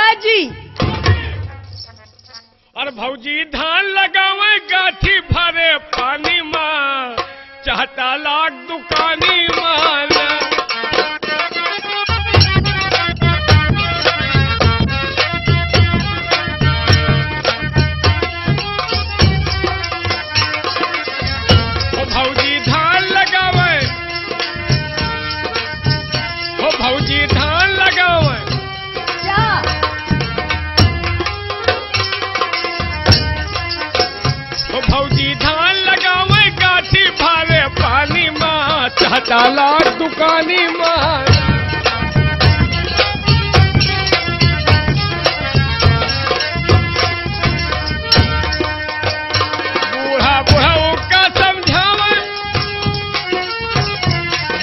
उस्ताद जी। और भौजी धान लगावे गाठी भरे पानी माँ, चाहता लाख दुकानी माल। ओ भौजी धान लगावे, ओ भौजी धान लगावे। क्या? ओ भौजी धान लगावे गाठी भारे पानी माँ, चाहता लाख दुकानी माँ। बूढ़ा बुढ़ाऊ का समझावे,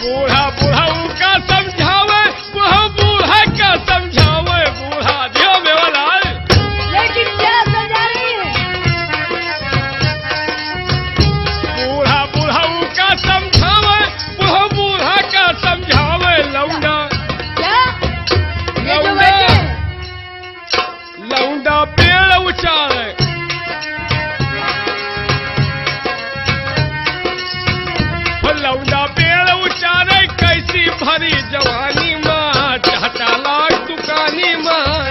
बूढ़ा बुढ़ाऊ का समझावे, बूढ़ा बूढ़ा का समझावे, बूढ़ा दियो मेवालाल। लेकिन क्या समझा रही है? बूढ़ा बुढ़ाऊ का समझावे, बूढ़ा बूढ़ा का समझावे, लौंडा क्या? ये जो लौंडा बैठे हैं। लौंडा पेड़ उचारे, लौंडा पेड़ उचारे, कैसी भरी जवानी माँ, चाहता लाख दुकानी माँ।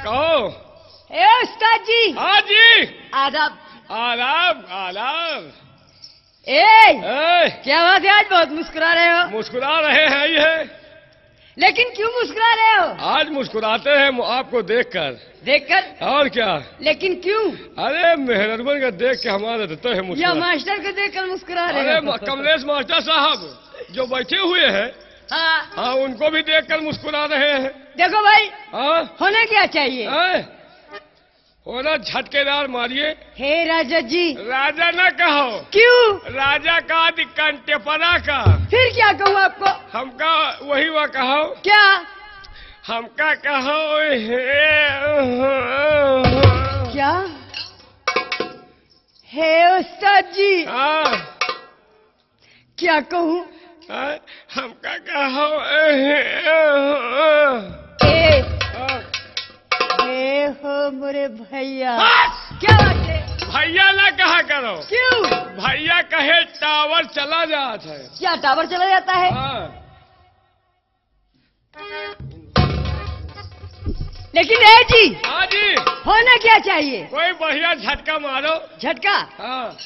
कहो। ए उस्ताद जी। हाँ जी। आदाब। आराम आराम। क्या बात है, आज बहुत मुस्कुरा रहे हो। मुस्कुरा रहे हैं ये, लेकिन क्यों मुस्कुरा रहे हो? आज मुस्कुराते हैं आपको देखकर। देखकर? और क्या? लेकिन क्यों? अरे मेहरबान का देख के हमारा देते हैं या मुस्कुरा। मास्टर को देखकर मुस्कुरा रहे अरे हो? कमलेश मास्टर साहब जो बैठे हुए हैं, हाँ। हाँ उनको भी देखकर मुस्कुरा रहे हैं। देखो भाई, हाँ होना क्या चाहिए? होना झटकेदार मारिए। हे राजा जी। राजा न कहो। क्यों? राजा का कंटेपरा का। फिर क्या कहूँ आपको? हमका वही वह कहो। क्या? हमका कहो क्या? हे उस्ताद जी। हाँ क्या कहूँ? हमका कहो हे हो मोरे भैया। क्या बात है? भैया ना कहा करो। क्यों? भैया कहे टावर चला जाता है। क्या टावर चला जाता है? हाँ। लेकिन है जी। हाँ जी। होना क्या चाहिए? कोई बढ़िया झटका मारो। झटका? हाँ।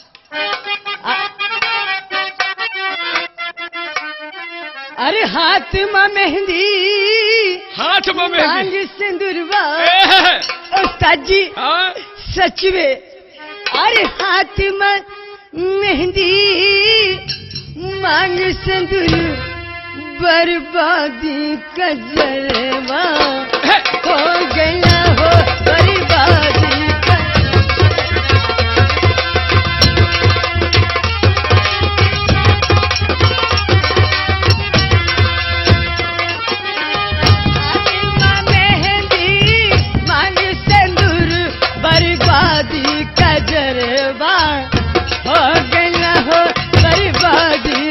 अरे हाथ में मेहंदी, हाथ में मेहंदी, मांग सिंदूरवा। उस्ताद जी। हाँ? सच में। अरे हाथ में मेहंदी, मांग सिंदूर, बर्बादी का जलवा हो गया हो, बर्बादी का। बर्बादी का जरबा हो गया हो, बर्बादी।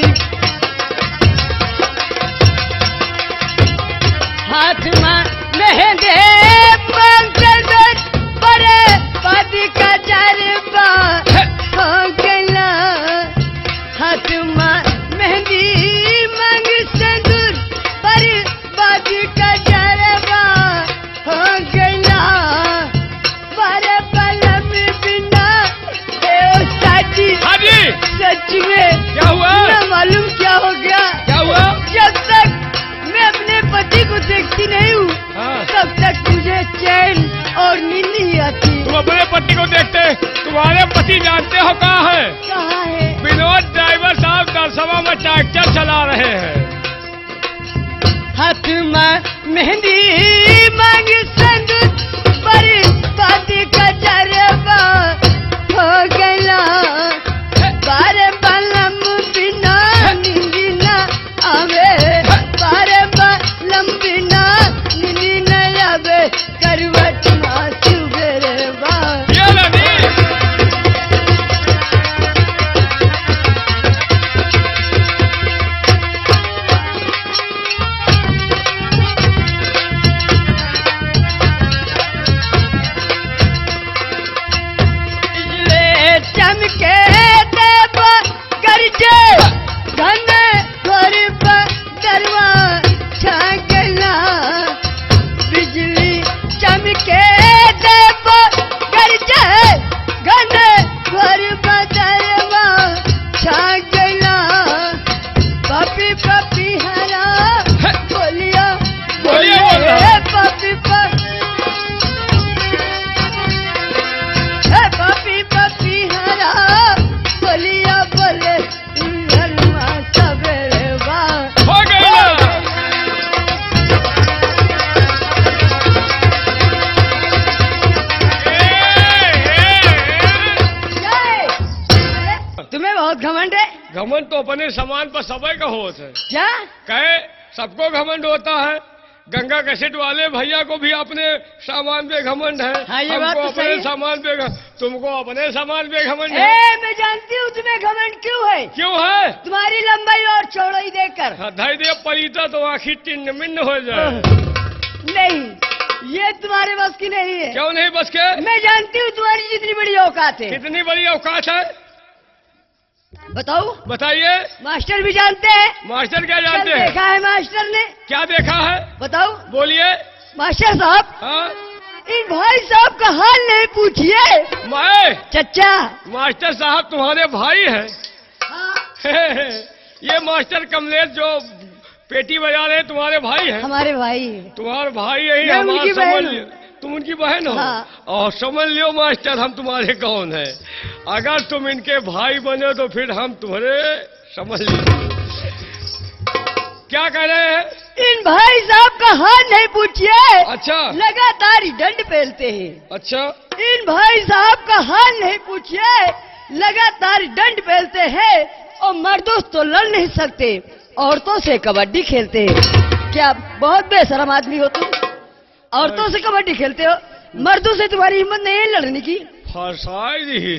हाथ में मेहंदी बर्बादी का जरबा हो गया। हाथ में मेहंदी मांग सिंदूर, बर्बादी का जरबा हो गया। हाँ जी। सच में? क्या हुआ? ना मालूम क्या हो गया। क्या हुआ? जब तक मैं अपने पति को देखती नहीं हूँ, हाँ। तब तक मुझे चैन और नींद नहीं आती। तुम अपने पति को देखते, तुम्हारे पति जानते हो कहाँ है? कहाँ है? विनोद ड्राइवर साहब दरसभा में ट्रैक्टर चला रहे हैं। हाथ में मेहंदी मांग सिंदूर, बर्बादी का जरबा हो गया। बारे बलम बिना नींद न आवे, बारे बलम बिना नींद न आवे, करवट ना सुबेरे बा। घमंड है? घमंड तो अपने सामान पर सबे का होता है। क्या? कहे सबको घमंड होता है। गंगा कैसेट वाले भैया को भी अपने सामान पे घमंड है। हाँ, ये बात हमको तो सही अपने है। सामान पे तुमको अपने सामान पे घमंड है। मैं जानती हूँ तुम्हें घमंड क्यों है। क्यों है? तुम्हारी लंबाई और चौड़ाई देखकर। धई दे पलीता तो आखिर टिन्न मिन्न हो जाए। नहीं, ये तुम्हारे बस की नहीं है। क्यों नहीं बस के? मैं जानती हूँ तुम्हारी जितनी बड़ी औकात है। कितनी बड़ी औकात है बताओ। बताइए। मास्टर भी जानते हैं। मास्टर क्या कल जानते हैं? देखा है मास्टर ने। क्या देखा है? बताओ। बोलिए। मास्टर साहब, हाँ? इन भाई साहब का हाल नहीं पूछिए। मैं चच्चा। मास्टर साहब तुम्हारे भाई हैं। हाँ। ये मास्टर कमलेश जो पेटी बजा रहे हैं तुम्हारे भाई हैं। हमारे भाई। तुम्हारे भाई यही मैं हमारा उनकी समझ बहन लियो। तुम उनकी बहन हो? हाँ। और समझ लियो मास्टर हम तुम्हारे कौन है। अगर तुम इनके भाई बने तो फिर हम तुम्हारे समझ लियो। क्या कह रहे हैं? इन भाई साहब का हाल नहीं पूछिए। अच्छा लगातार ही दंड फैलते हैं। अच्छा। इन भाई साहब का हाल नहीं पूछिए। लगातार ही दंड फैलते हैं और मर्दों तो लड़ नहीं सकते, औरतों से कबड्डी खेलते हैं। क्या बहुत बेशरम आदमी हो तुम। औरतों से कबड्डी खेलते हो, मर्दों से तुम्हारी हिम्मत नहीं है लड़ने की। फसाई दी।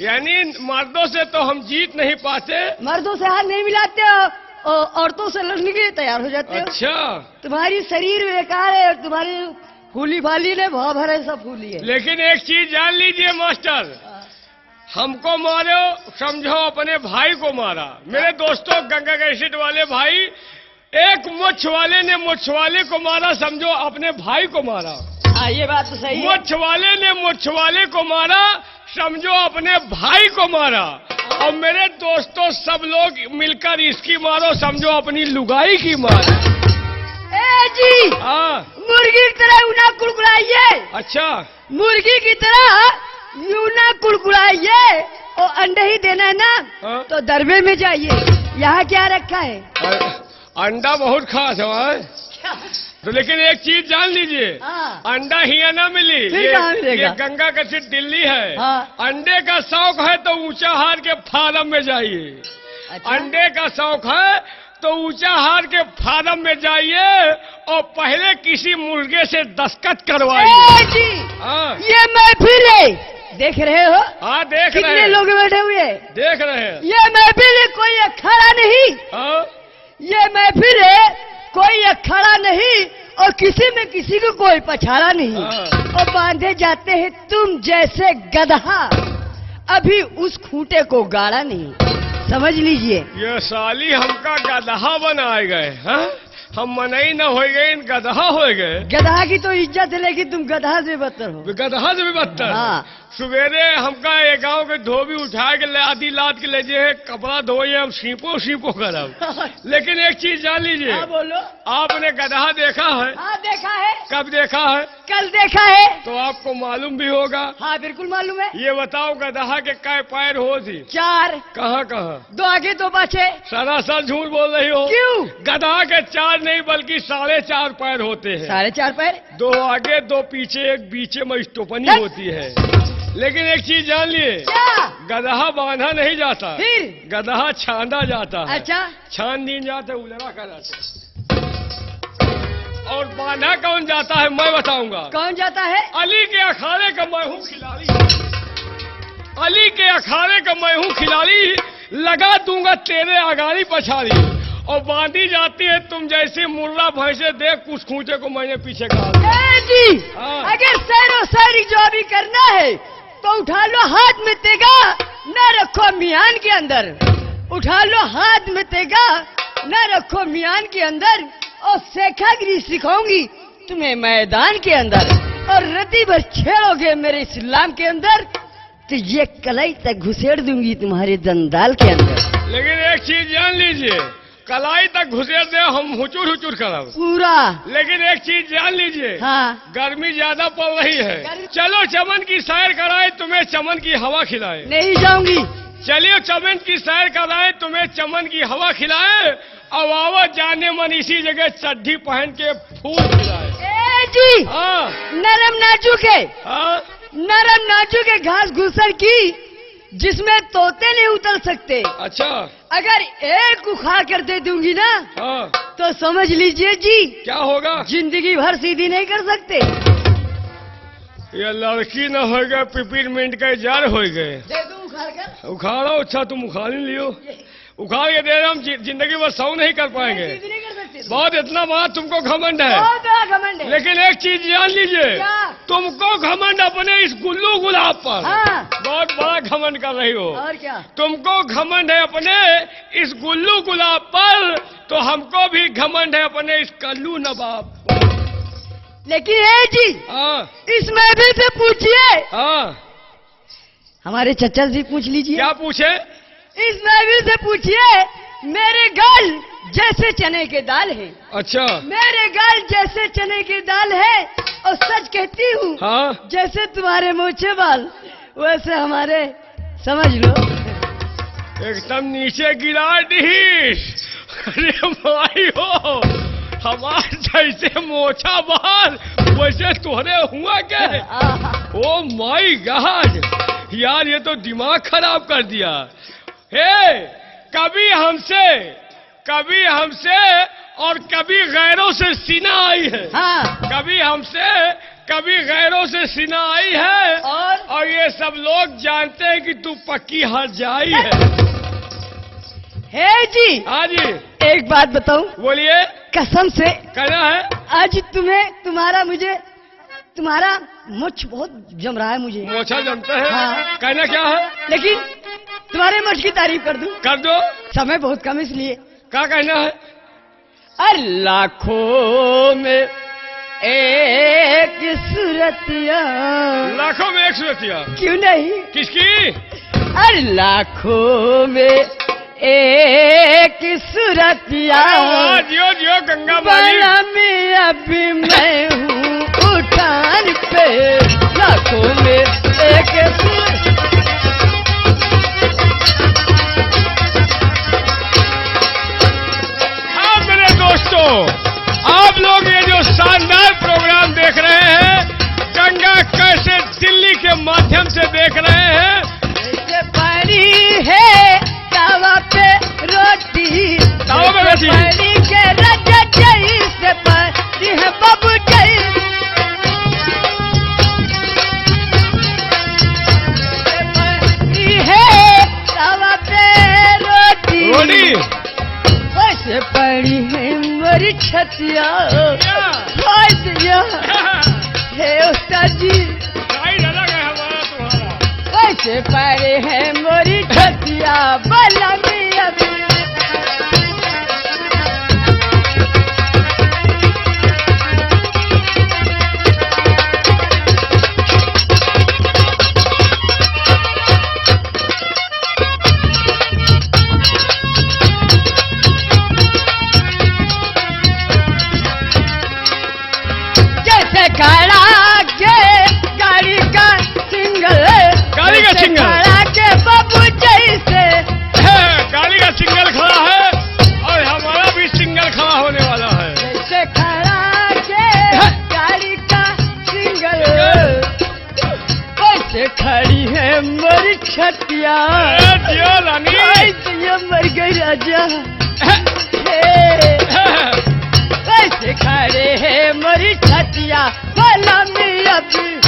यानी मर्दों से तो हम जीत नहीं पाते। मर्दों से हाथ नहीं मिलाते हो और औरतों से लड़ने के लिए तैयार हो जाते हो। अच्छा। तुम्हारी शरीर बेकार है और तुम्हारी फूली भाली ने भाव भरे सब फूली है। लेकिन एक चीज जान लीजिए मास्टर, हमको मारो समझो अपने भाई को मारा। मेरे दोस्तों गंगा कैसेट वाले भाई, एक मुछ वाले ने मुछ वाले को मारा समझो अपने भाई को मारा। हाँ, ये बात तो सही है। मुछ वाले ने मुछ वाले को मारा समझो अपने भाई को मारा। और मेरे दोस्तों सब लोग मिलकर इसकी मारो समझो अपनी लुगाई की मार। ए जी, हाँ। मुर्गी की तरह यूं ना कुड़कुड़ाइए। अच्छा। मुर्गी की तरह यूं ना कुड़कुड़ाइए और अंडे ही देना है ना। हाँ? तो दरबे में जाइए। यहाँ क्या रखा है? अंडा बहुत खास है। तो लेकिन एक चीज जान लीजिए, हाँ। अंडा ही ना मिली। फिर कहाँ मिलेगा? ये गंगा कैसेट दिल्ली है। हाँ। अंडे का शौक है तो ऊंचा हार के फार्म में जाइए। अच्छा? अंडे का शौक है तो ऊंचा हार के फार्म में जाइए और पहले किसी मुर्गे से दस्तखत करवाइए। ए जी, हाँ। ये महफिल है, देख रहे हो? हाँ देख रहे कितने हैं। लोग बैठे हुए हैं। देख रहे हैं। ये महफिल है, कोई अखाड़ा नहीं। हाँ? ये महफिल है, कोई अखाड़ा नहीं और किसी में किसी को कोई पछाड़ा नहीं। हाँ। और बांधे जाते हैं तुम जैसे गधा, अभी उस खूंटे को गाड़ा नहीं। समझ लीजिए। ये साली हमका गधा बनाए गए। हाँ? हम मनई न हो गए, इन गधा हो गए। गधा की तो इज्जत है लेकिन तुम गधा से बदतर हो। गधा से भी बदतर। हाँ। सवेरे हमका ये गांव के धोबी उठा के आधी लाद के ले जे कपड़ा धोए, हम सीपो सीपो करब। लेकिन एक चीज जान लीजिए। हाँ, बोलो। आपने गधा देखा है? हाँ, देखा है। कब देखा है? कल देखा है। तो आपको मालूम भी होगा। हाँ, बिल्कुल मालूम है। ये बताओ गधा के कै पैर हो थी? 4। कहाँ कहाँ? 2 आगे 2 पाछे। सरासर झूठ बोल रही हो। क्यों? गधा के 4 नहीं बल्कि 4.5 पैर होते हैं। 4.5 पैर। 2 आगे 2 पीछे, एक बीचे में स्टोपनी चल। होती है। लेकिन एक चीज जान लिए, क्या? गधा बांधा नहीं जाता, फिर? गधा छांदा जाता है। अच्छा। छान दिन जाते उलरा कर जाते। और बांधा कौन जाता है मैं बताऊंगा। कौन जाता है? अली के अखाड़े का मैं हूँ खिलाड़ी। अली के अखाड़े का मैं हूँ खिलाड़ी, लगा दूंगा तेरे अगाड़ी पछाड़ी। और बांधी जाती है तुम जैसे मुर्रा भैंसे, देख कुछ खूंटे को मैंने पीछे कहा। ए जी, हाँ। अगर सैरो सैरी जो अभी करना है तो उठा लो हाथ में तेगा, न रखो मियान के अंदर। उठा लो हाथ में तेगा, न रखो मियान के अंदर। और शेखागिरी सिखाऊंगी तुम्हें मैदान के अंदर। और रति भर छेड़ोगे मेरे इस्लाम के अंदर तो ये कलाई तक घुसेड़ दूंगी तुम्हारे दंदाल के अंदर। लेकिन एक चीज जान लीजिए, कलाई तक घुसेड़ दे हम हुचुर हुचुर करब पूरा। लेकिन एक चीज जान लीजिए। हाँ। गर्मी ज्यादा पड़ रही है, चलो चमन की सैर कराए, तुम्हें चमन की हवा खिलाए। नहीं जाऊंगी। चलिए चमन की सैर कराए, तुम्हें चमन की हवा खिलाए। अब आओ जाने मन इसी जगह चड्ढी पहन के फूल खिलाए। ए जी, हाँ। नरम नाजुक है। हाँ। नरम नाजुक है घास घुसर की, जिसमें तोते नहीं उतर सकते, अच्छा। अगर एक उखा कर दे दूंगी ना हाँ, तो समझ लीजिए जी क्या होगा? जिंदगी भर सीधी नहीं कर सकते। ये लड़की न होगा, पिपरमिंट का जार हो गए। दे दूं उखाड़ कर? उखाड़ो, अच्छा तुम उखाड़ ही लियो। उखाड़ के दे रहे, हम जिंदगी भर सौ नहीं कर पाएंगे। सीधी नहीं कर सकते। बहुत इतना बड़ा तुमको घमंड है, बहुत बड़ा घमंड है। लेकिन एक चीज जान लीजिए, क्या? तुमको घमंड अपने इस गुल्लू गुलाब पर हाँ। बहुत बड़ा घमंड कर रही हो। और क्या? तुमको घमंड है अपने इस गुल्लू गुलाब पर, तो हमको भी घमंड है अपने इस कल्लू नवाब पर। लेकिन ये जी हाँ इस महफिल से पूछिए, हाँ, हमारे चचा जी पूछ लीजिए, क्या पूछे? इस महफिल से पूछिए, मेरे गाल जैसे चने के दाल है, अच्छा। मेरे गाल जैसे चने की दाल है, और सच कहती हूँ हाँ, जैसे तुम्हारे मोछे बाल वैसे हमारे, समझ लो। एकदम नीचे गिरा दी। अरे भाई हो, हमारे जैसे मोछा बाल वैसे तुहरे हुआ क्या? ओ माय गॉड यार, ये तो दिमाग खराब कर दिया। हे, कभी हमसे और कभी गैरों से सीना आई है। हाँ। कभी हमसे कभी गैरों से सीना आई है, और ये सब लोग जानते हैं कि तू पक्की हार जाई है। जी हाँ जी, एक बात बताऊं, बोलिए। कसम से कहना है? आज तुम्हारा मुझ बहुत जम रहा है मुझे। मोछा जमता है? हाँ। कहना क्या है? लेकिन तुम्हारे मुझ की तारीफ कर दूं? कर दो। समय बहुत कम इसलिए। क्या कहना है? अरे लाखों में एक सूरतिया, लाखों में एक सूरतिया। क्यों नहीं? किसकी? अरे लाखों में एक सूरतिया, जियो जियो गंगा माली। में अभी मैं हूँ उठान पे, लाखों में एक हाँ मेरे दोस्तों, आप लोग ये जो शानदार प्रोग्राम देख रहे हैं, गंगा कैसे दिल्ली के माध्यम से देख रहे हैं। जैसे पानी है तावा पे रोटी, तावा पे रोटी। पानी के रजा जैसे पानी है बाबू जैसे पानी है तावा पे रोटी, वैसे पानी है मोरी छतिया। हे उस्ताद जी, अलग है हमारा तुम्हारा। वैसे पारे है मोरी छतिया, बला मिया जैसे खड़ा के गाड़ी का सिंगल, गाड़ी का सिंगल खड़ा के बाबू जैसे, गाड़ी का सिंगल खड़ा है, और हमारा भी सिंगल खड़ा होने वाला है। जैसे खड़ा के गाड़ी का सिंगल, वैसे खड़ी है मोरी छतिया। जियो रानी, ये मर गई राजा। वैसे खड़े है मोरी छतिया, भला मिया भी